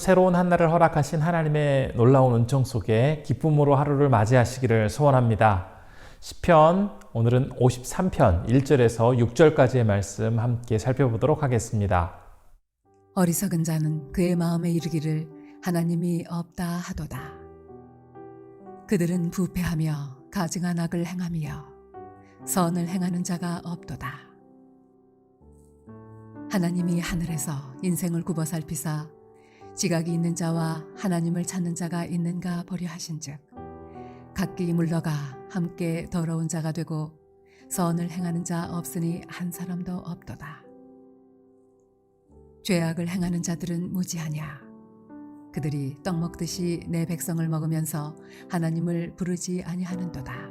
새로운 한 날을 허락하신 하나님의 놀라운 은총 속에 기쁨으로 하루를 맞이하시기를 소원합니다. 시편 오늘은 53편 1절에서 6절까지의 말씀 함께 살펴보도록 하겠습니다. 어리석은 자는 그의 마음에 이르기를 하나님이 없다 하도다. 그들은 부패하며 가증한 악을 행하며 선을 행하는 자가 없도다. 하나님이 하늘에서 인생을 굽어 살피사 지각이 있는 자와 하나님을 찾는 자가 있는가 보려 하신즉 각기 물러가 함께 더러운 자가 되고 선을 행하는 자 없으니 한 사람도 없도다. 죄악을 행하는 자들은 무지하냐. 그들이 떡 먹듯이 내 백성을 먹으면서 하나님을 부르지 아니하는도다.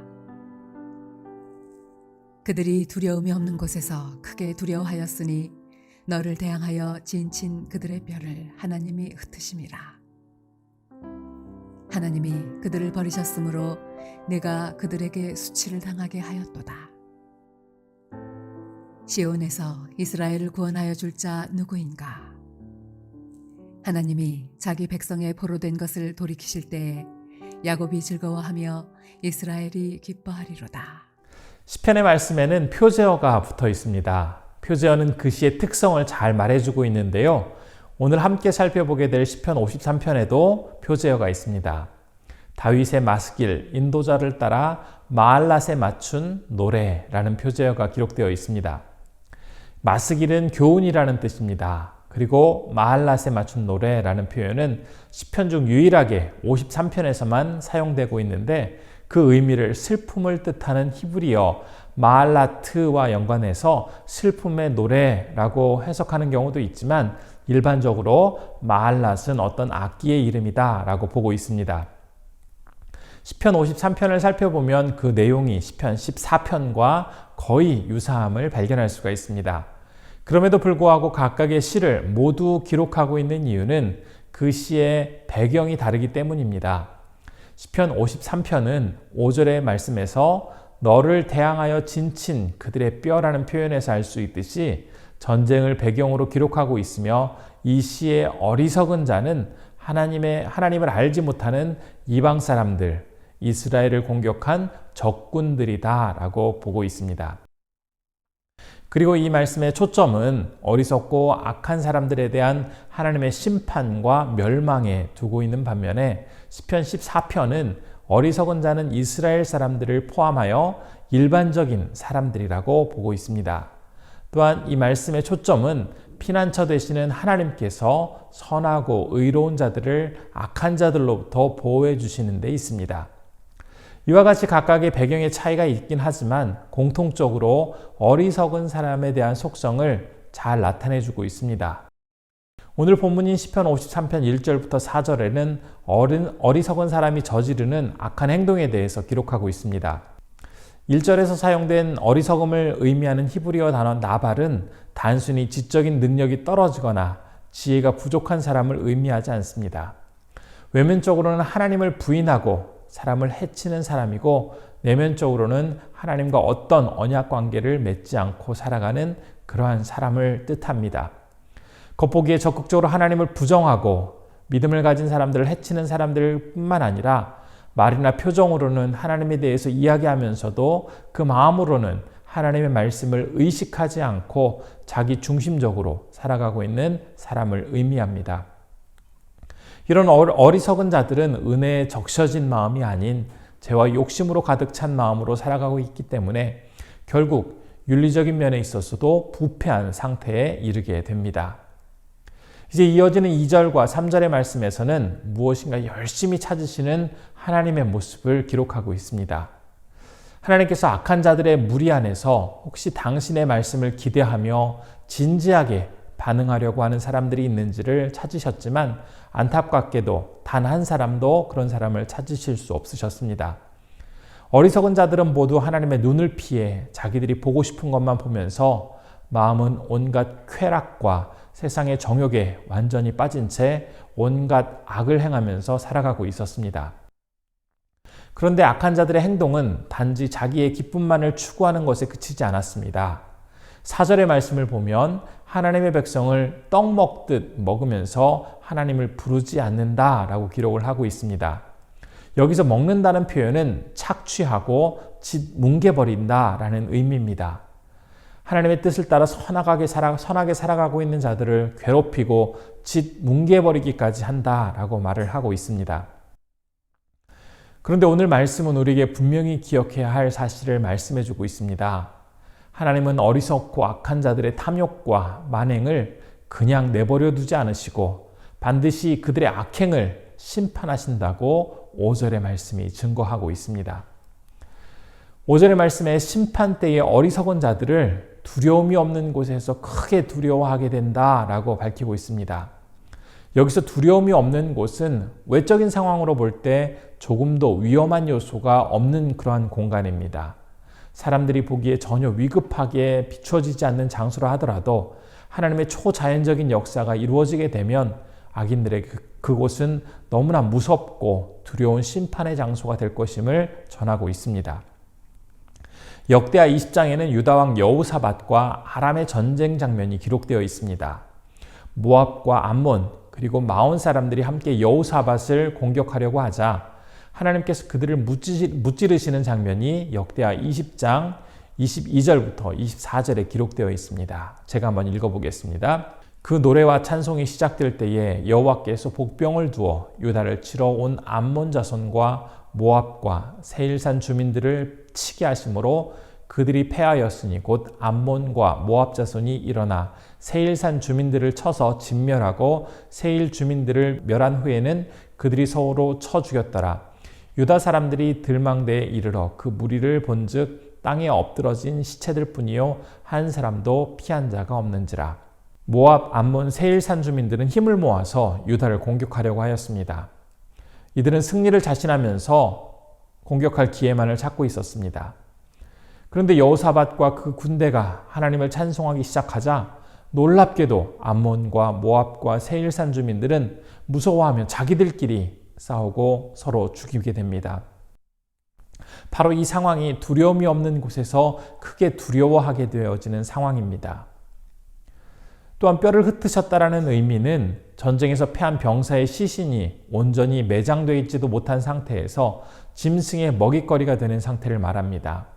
그들이 두려움이 없는 곳에서 크게 두려워하였으니 너를 대항하여 진친 그들의 뼈를 하나님이 흩으심이라. 하나님이 그들을 버리셨으므로 내가 그들에게 수치를 당하게 하였도다. 시온에서 이스라엘을 구원하여 줄 자 누구인가? 하나님이 자기 백성의 포로된 것을 돌이키실 때에 야곱이 즐거워하며 이스라엘이 기뻐하리로다. 시편의 말씀에는 표제어가 붙어 있습니다. 표제어는 그 시의 특성을 잘 말해주고 있는데요. 오늘 함께 살펴보게 될 시편 53편에도 표제어가 있습니다. 다윗의 마스길, 인도자를 따라 마알랏에 맞춘 노래라는 표제어가 기록되어 있습니다. 마스길은 교훈이라는 뜻입니다. 그리고 마알랏에 맞춘 노래라는 표현은 시편 중 유일하게 53편에서만 사용되고 있는데 그 의미를 슬픔을 뜻하는 히브리어 마알라트와 연관해서 슬픔의 노래라고 해석하는 경우도 있지만 일반적으로 마알랏은 어떤 악기의 이름이다 라고 보고 있습니다. 시편 53편을 살펴보면 그 내용이 시편 14편과 거의 유사함을 발견할 수가 있습니다. 그럼에도 불구하고 각각의 시를 모두 기록하고 있는 이유는 그 시의 배경이 다르기 때문입니다. 시편 53편은 5절의 말씀에서 너를 대항하여 진친 그들의 뼈라는 표현에서 알 수 있듯이 전쟁을 배경으로 기록하고 있으며 이 시의 어리석은 자는 하나님을 알지 못하는 이방 사람들, 이스라엘을 공격한 적군들이다 라고 보고 있습니다. 그리고 이 말씀의 초점은 어리석고 악한 사람들에 대한 하나님의 심판과 멸망에 두고 있는 반면에 시편 14편은 어리석은 자는 이스라엘 사람들을 포함하여 일반적인 사람들이라고 보고 있습니다. 또한 이 말씀의 초점은 피난처 되시는 하나님께서 선하고 의로운 자들을 악한 자들로부터 보호해 주시는 데 있습니다. 이와 같이 각각의 배경의 차이가 있긴 하지만 공통적으로 어리석은 사람에 대한 속성을 잘 나타내 주고 있습니다. 오늘 본문인 시편 53편 1절부터 4절에는 어리석은 사람이 저지르는 악한 행동에 대해서 기록하고 있습니다. 1절에서 사용된 어리석음을 의미하는 히브리어 단어 나발은 단순히 지적인 능력이 떨어지거나 지혜가 부족한 사람을 의미하지 않습니다. 외면적으로는 하나님을 부인하고 사람을 해치는 사람이고 내면적으로는 하나님과 어떤 언약 관계를 맺지 않고 살아가는 그러한 사람을 뜻합니다. 겉보기에 적극적으로 하나님을 부정하고 믿음을 가진 사람들을 해치는 사람들뿐만 아니라 말이나 표정으로는 하나님에 대해서 이야기하면서도 그 마음으로는 하나님의 말씀을 의식하지 않고 자기 중심적으로 살아가고 있는 사람을 의미합니다. 이런 어리석은 자들은 은혜에 적셔진 마음이 아닌 죄와 욕심으로 가득 찬 마음으로 살아가고 있기 때문에 결국 윤리적인 면에 있어서도 부패한 상태에 이르게 됩니다. 이제 이어지는 2절과 3절의 말씀에서는 무엇인가 열심히 찾으시는 하나님의 모습을 기록하고 있습니다. 하나님께서 악한 자들의 무리 안에서 혹시 당신의 말씀을 기대하며 진지하게 반응하려고 하는 사람들이 있는지를 찾으셨지만 안타깝게도 단 한 사람도 그런 사람을 찾으실 수 없으셨습니다. 어리석은 자들은 모두 하나님의 눈을 피해 자기들이 보고 싶은 것만 보면서 마음은 온갖 쾌락과 세상의 정욕에 완전히 빠진 채 온갖 악을 행하면서 살아가고 있었습니다. 그런데 악한 자들의 행동은 단지 자기의 기쁨만을 추구하는 것에 그치지 않았습니다. 4절의 말씀을 보면 하나님의 백성을 떡 먹듯 먹으면서 하나님을 부르지 않는다라고 기록을 하고 있습니다. 여기서 먹는다는 표현은 착취하고 짓 뭉개버린다라는 의미입니다. 하나님의 뜻을 따라 선하게 살아가고 있는 자들을 괴롭히고 짓 뭉개버리기까지 한다라고 말을 하고 있습니다. 그런데 오늘 말씀은 우리에게 분명히 기억해야 할 사실을 말씀해주고 있습니다. 하나님은 어리석고 악한 자들의 탐욕과 만행을 그냥 내버려 두지 않으시고 반드시 그들의 악행을 심판하신다고 5절의 말씀이 증거하고 있습니다. 5절의 말씀에 심판 때의 어리석은 자들을 두려움이 없는 곳에서 크게 두려워하게 된다라고 밝히고 있습니다. 여기서 두려움이 없는 곳은 외적인 상황으로 볼 때 조금도 위험한 요소가 없는 그러한 공간입니다. 사람들이 보기에 전혀 위급하게 비춰지지 않는 장소라 하더라도 하나님의 초자연적인 역사가 이루어지게 되면 악인들에게 그곳은 너무나 무섭고 두려운 심판의 장소가 될 것임을 전하고 있습니다. 역대하 20장에는 유다왕 여호사밧과 아람의 전쟁 장면이 기록되어 있습니다. 모압과 암몬 그리고 마온 사람들이 함께 여호사밧을 공격하려고 하자 하나님께서 그들을 무찌르시는 장면이 역대하 20장 22절부터 24절에 기록되어 있습니다. 제가 한번 읽어보겠습니다. 그 노래와 찬송이 시작될 때에 여호와께서 복병을 두어 유다를 치러 온 암몬 자손과 모압과 세일산 주민들을 치게 하심으로 그들이 패하였으니 곧 암몬과 모압 자손이 일어나 세일산 주민들을 쳐서 진멸하고 세일 주민들을 멸한 후에는 그들이 서로 쳐 죽였더라. 유다 사람들이 들망대에 이르러 그 무리를 본즉 땅에 엎드러진 시체들 뿐이요 한 사람도 피한 자가 없는지라. 모압, 암몬, 세일산 주민들은 힘을 모아서 유다를 공격하려고 하였습니다. 이들은 승리를 자신하면서 공격할 기회만을 찾고 있었습니다. 그런데 여호사밧과 그 군대가 하나님을 찬송하기 시작하자 놀랍게도 암몬과 모압과 세일산 주민들은 무서워하며 자기들끼리 싸우고 서로 죽이게 됩니다. 바로 이 상황이 두려움이 없는 곳에서 크게 두려워하게 되어지는 상황입니다. 또한 뼈를 흩으셨다라는 의미는 전쟁에서 패한 병사의 시신이 온전히 매장되어 있지도 못한 상태에서 짐승의 먹잇거리가 되는 상태를 말합니다.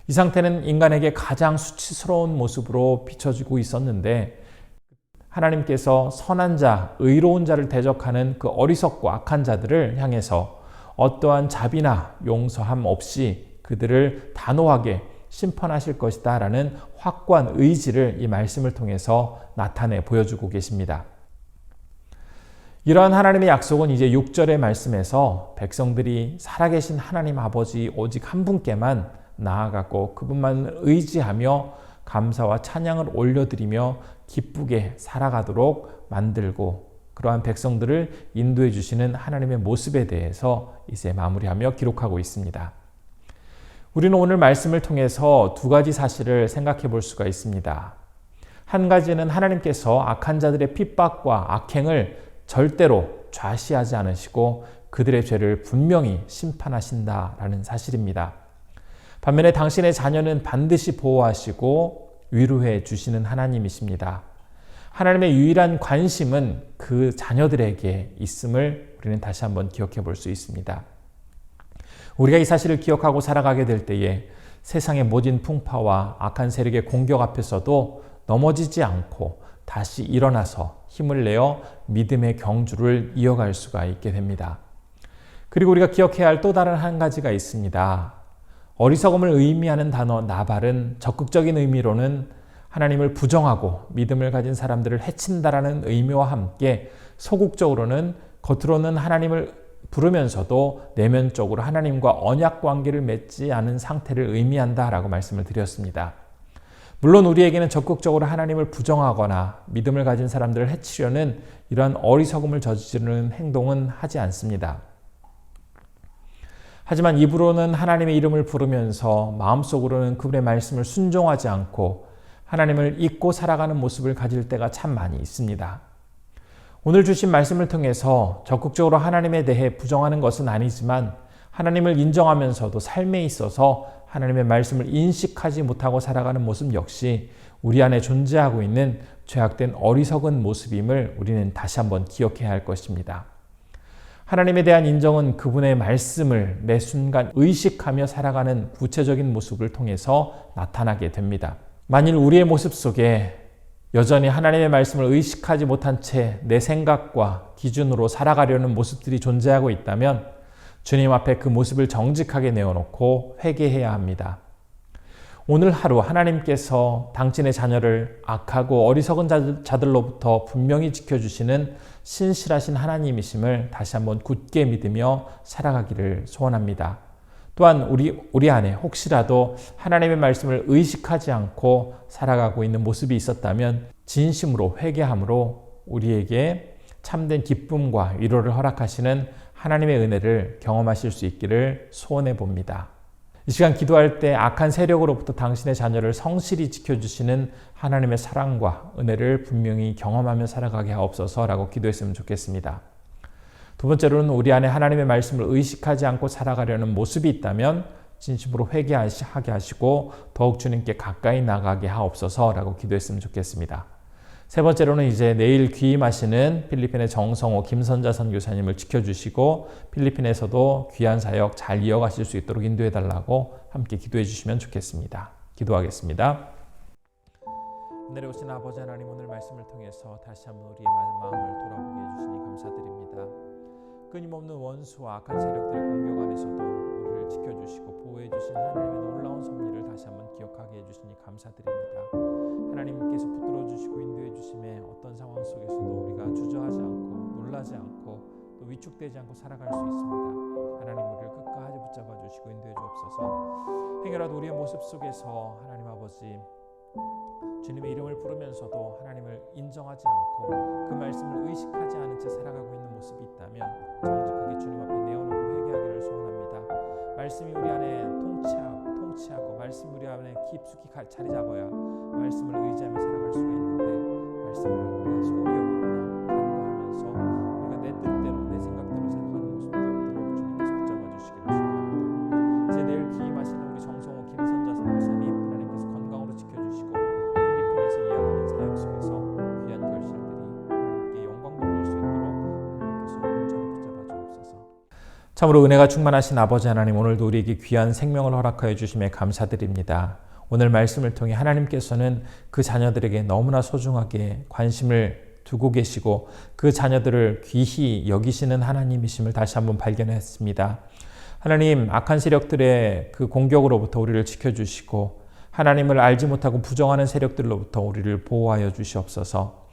이 상태는 인간에게 가장 수치스러운 모습으로 비춰지고 있었는데 하나님께서 선한 자, 의로운 자를 대적하는 그 어리석고 악한 자들을 향해서 어떠한 자비나 용서함 없이 그들을 단호하게 심판하실 것이다 라는 확고한 의지를 이 말씀을 통해서 나타내 보여주고 계십니다. 이러한 하나님의 약속은 이제 6절의 말씀에서 백성들이 살아계신 하나님 아버지 오직 한 분께만 나아가고 그분만 의지하며 감사와 찬양을 올려드리며 기쁘게 살아가도록 만들고 그러한 백성들을 인도해 주시는 하나님의 모습에 대해서 이제 마무리하며 기록하고 있습니다. 우리는 오늘 말씀을 통해서 두 가지 사실을 생각해 볼 수가 있습니다. 한 가지는 하나님께서 악한 자들의 핍박과 악행을 절대로 좌시하지 않으시고 그들의 죄를 분명히 심판하신다라는 사실입니다. 반면에 당신의 자녀는 반드시 보호하시고 위로해 주시는 하나님이십니다. 하나님의 유일한 관심은 그 자녀들에게 있음을 우리는 다시 한번 기억해 볼 수 있습니다. 우리가 이 사실을 기억하고 살아가게 될 때에 세상의 모진 풍파와 악한 세력의 공격 앞에서도 넘어지지 않고 다시 일어나서 힘을 내어 믿음의 경주를 이어갈 수가 있게 됩니다. 그리고 우리가 기억해야 할 또 다른 한 가지가 있습니다. 어리석음을 의미하는 단어 나발은 적극적인 의미로는 하나님을 부정하고 믿음을 가진 사람들을 해친다라는 의미와 함께 소극적으로는 겉으로는 하나님을 부르면서도 내면적으로 하나님과 언약 관계를 맺지 않은 상태를 의미한다라고 말씀을 드렸습니다. 물론 우리에게는 적극적으로 하나님을 부정하거나 믿음을 가진 사람들을 해치려는 이러한 어리석음을 저지르는 행동은 하지 않습니다. 하지만 입으로는 하나님의 이름을 부르면서 마음속으로는 그분의 말씀을 순종하지 않고 하나님을 잊고 살아가는 모습을 가질 때가 참 많이 있습니다. 오늘 주신 말씀을 통해서 적극적으로 하나님에 대해 부정하는 것은 아니지만 하나님을 인정하면서도 삶에 있어서 하나님의 말씀을 인식하지 못하고 살아가는 모습 역시 우리 안에 존재하고 있는 죄악된 어리석은 모습임을 우리는 다시 한번 기억해야 할 것입니다. 하나님에 대한 인정은 그분의 말씀을 매 순간 의식하며 살아가는 구체적인 모습을 통해서 나타나게 됩니다. 만일 우리의 모습 속에 여전히 하나님의 말씀을 의식하지 못한 채 내 생각과 기준으로 살아가려는 모습들이 존재하고 있다면 주님 앞에 그 모습을 정직하게 내어놓고 회개해야 합니다. 오늘 하루 하나님께서 당신의 자녀를 악하고 어리석은 자들로부터 분명히 지켜주시는 신실하신 하나님이심을 다시 한번 굳게 믿으며 살아가기를 소원합니다. 또한 우리 안에 혹시라도 하나님의 말씀을 의식하지 않고 살아가고 있는 모습이 있었다면 진심으로 회개함으로 우리에게 참된 기쁨과 위로를 허락하시는 하나님의 은혜를 경험하실 수 있기를 소원해 봅니다. 이 시간 기도할 때 악한 세력으로부터 당신의 자녀를 성실히 지켜주시는 하나님의 사랑과 은혜를 분명히 경험하며 살아가게 하옵소서라고 기도했으면 좋겠습니다. 두 번째로는 우리 안에 하나님의 말씀을 의식하지 않고 살아가려는 모습이 있다면 진심으로 회개하게 하시고 더욱 주님께 가까이 나가게 하옵소서라고 기도했으면 좋겠습니다. 세 번째로는 이제 내일 귀임하시는 필리핀의 정성호 김선자 선교사님을 지켜주시고 필리핀에서도 귀한 사역 잘 이어가실 수 있도록 인도해달라고 함께 기도해 주시면 좋겠습니다. 기도하겠습니다. 내려오신 아버지 하나님, 오늘 말씀을 통해서 다시 한번 우리의 마음을 돌아보게 해주시니 감사드립니다. 끊임없는 원수와 악한 세력들의 공격 안에서도 우리를 지켜주시고 보호해주신 하나님의 놀라운 섭리를 다시 한번 기억하게 해주시니 감사드립니다. 하나님께서 붙들어주시고 인도해주심에 어떤 상황 속에서도 우리가 주저하지 않고 놀라지 않고 또 위축되지 않고 살아갈 수 있습니다. 하나님, 우리를 끝까지 붙잡아 주시고 인도해 주옵소서. 행여라도 우리의 모습 속에서 하나님 아버지 주님의 이름을 부르면서도 하나님을 인정하지 않고 그 말씀을 의식하지 않은 채 살아가고 있는 모습이 있다면 정직하게 주님 앞에 내어놓고 회개하기를 소원합니다. 말씀이 우리 안에 통치하고 말씀이 우리 안에 깊숙이 자리 잡아야 말씀을 의지하며 살아갈 수가 있는데 말씀을 우리가 소홀히 여기거나 간과하면서 우리가 내 뜻대로 내 생각대로 생각하는 모습이 없도록 주님께서 붙잡아 주시기를 소원합니다. 이제 내일 기임하시는 우리 정성호 김선자 선교사님 하나님께서 건강으로 지켜주시고 필리핀에서 이어가는 사역 속에서 귀한 결실들이 하나님께 영광 돌릴 수 있도록 하나님께서 온전히 붙잡아 주옵소서. 참으로 은혜가 충만하신 아버지 하나님, 오늘도 우리에게 귀한 생명을 허락하여 주심에 감사드립니다. 오늘 말씀을 통해 하나님께서는 그 자녀들에게 너무나 소중하게 관심을 두고 계시고 그 자녀들을 귀히 여기시는 하나님이심을 다시 한번 발견했습니다. 하나님, 악한 세력들의 그 공격으로부터 우리를 지켜주시고 하나님을 알지 못하고 부정하는 세력들로부터 우리를 보호하여 주시옵소서.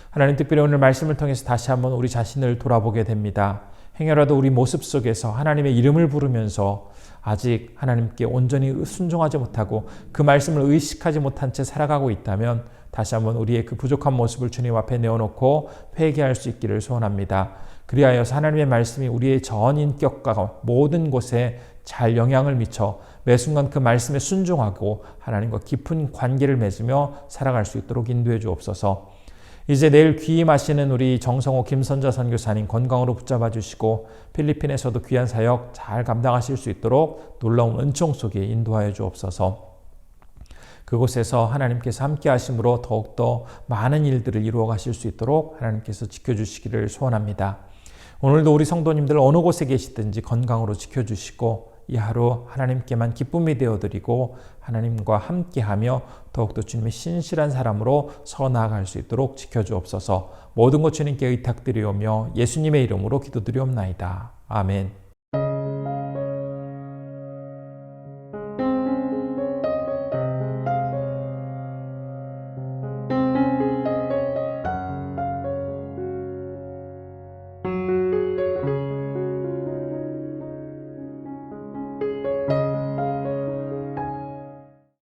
하나님, 특별히 오늘 말씀을 통해서 다시 한번 우리 자신을 돌아보게 됩니다. 행여라도 우리 모습 속에서 하나님의 이름을 부르면서 아직 하나님께 온전히 순종하지 못하고 그 말씀을 의식하지 못한 채 살아가고 있다면 다시 한번 우리의 그 부족한 모습을 주님 앞에 내어놓고 회개할 수 있기를 소원합니다. 그리하여서 하나님의 말씀이 우리의 전 인격과 모든 곳에 잘 영향을 미쳐 매 순간 그 말씀에 순종하고 하나님과 깊은 관계를 맺으며 살아갈 수 있도록 인도해 주옵소서. 이제 내일 귀임하시는 우리 정성호 김선자 선교사님 건강으로 붙잡아 주시고 필리핀에서도 귀한 사역 잘 감당하실 수 있도록 놀라운 은총 속에 인도하여 주옵소서. 그곳에서 하나님께서 함께 하심으로 더욱더 많은 일들을 이루어 가실 수 있도록 하나님께서 지켜주시기를 소원합니다. 오늘도 우리 성도님들 어느 곳에 계시든지 건강으로 지켜주시고 이 하루 하나님께만 기쁨이 되어드리고 하나님과 함께하며 더욱더 주님의 신실한 사람으로 서 나아갈 수 있도록 지켜주옵소서. 모든 것 주님께 의탁드리오며 예수님의 이름으로 기도드리옵나이다. 아멘.